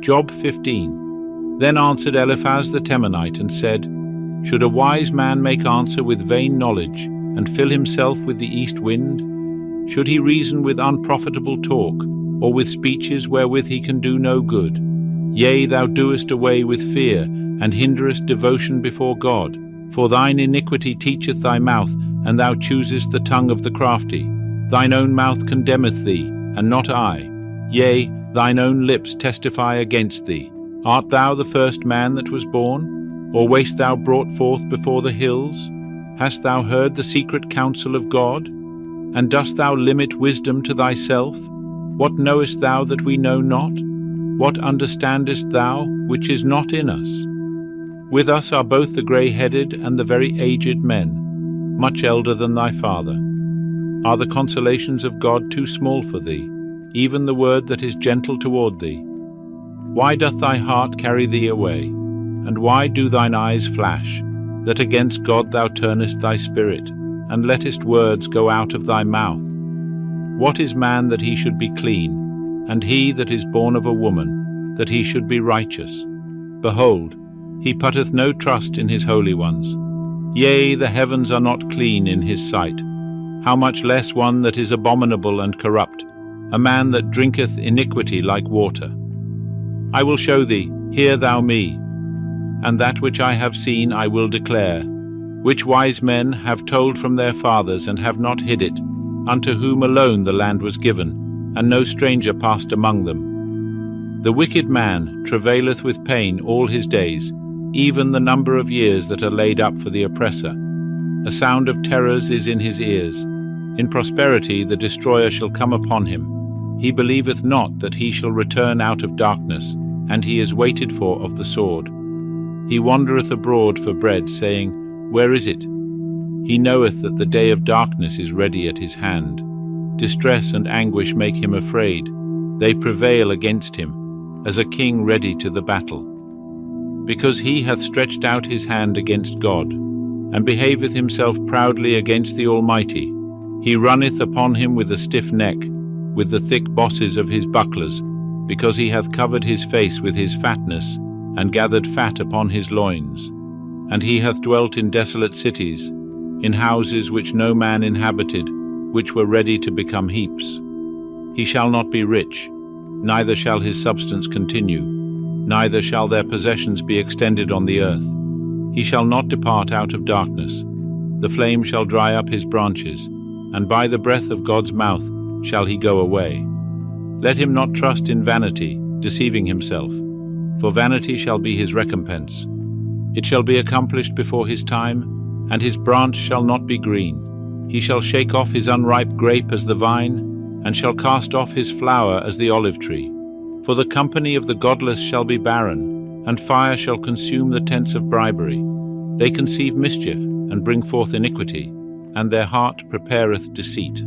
Job 15. Then answered Eliphaz the Temanite and said, Should a wise man make answer with vain knowledge, and fill himself with the east wind? Should he reason with unprofitable talk, or with speeches wherewith he can do no good? Yea, thou doest away with fear, and hinderest devotion before God. For thine iniquity teacheth thy mouth, and thou choosest the tongue of the crafty. Thine own mouth condemneth thee, and not I. Yea, thine own lips testify against thee. Art thou the first man that was born? Or wast thou brought forth before the hills? Hast thou heard the secret counsel of God? And dost thou limit wisdom to thyself? What knowest thou that we know not? What understandest thou which is not in us? With us are both the grey-headed and the very aged men, much elder than thy father. Are the consolations of God too small for thee, even the word that is gentle toward thee? Why doth thy heart carry thee away? And why do thine eyes flash, that against God thou turnest thy spirit, and lettest words go out of thy mouth? What is man that he should be clean, and he that is born of a woman, that he should be righteous? Behold, he putteth no trust in his holy ones. Yea, the heavens are not clean in his sight. How much less one that is abominable and corrupt, a man that drinketh iniquity like water? I will show thee, hear thou me, and that which I have seen I will declare, which wise men have told from their fathers, and have not hid it, unto whom alone the land was given, and no stranger passed among them. The wicked man travaileth with pain all his days, even the number of years that are laid up for the oppressor. A sound of terrors is in his ears. In prosperity the destroyer shall come upon him. He believeth not that he shall return out of darkness, and he is waited for of the sword. He wandereth abroad for bread, saying, Where is it? He knoweth that the day of darkness is ready at his hand. Distress and anguish make him afraid. They prevail against him, as a king ready to the battle. Because he hath stretched out his hand against God, and behaveth himself proudly against the Almighty. He runneth upon him with a stiff neck, with the thick bosses of his bucklers, because he hath covered his face with his fatness, and gathered fat upon his loins. And he hath dwelt in desolate cities, in houses which no man inhabited, which were ready to become heaps. He shall not be rich, neither shall his substance continue, neither shall their possessions be extended on the earth. He shall not depart out of darkness. The flame shall dry up his branches, and by the breath of God's mouth shall he go away. Let him not trust in vanity, deceiving himself, for vanity shall be his recompense. It shall be accomplished before his time, and his branch shall not be green. He shall shake off his unripe grape as the vine, and shall cast off his flower as the olive tree. For the company of the godless shall be barren, and fire shall consume the tents of bribery. They conceive mischief, and bring forth iniquity, and their heart prepareth deceit.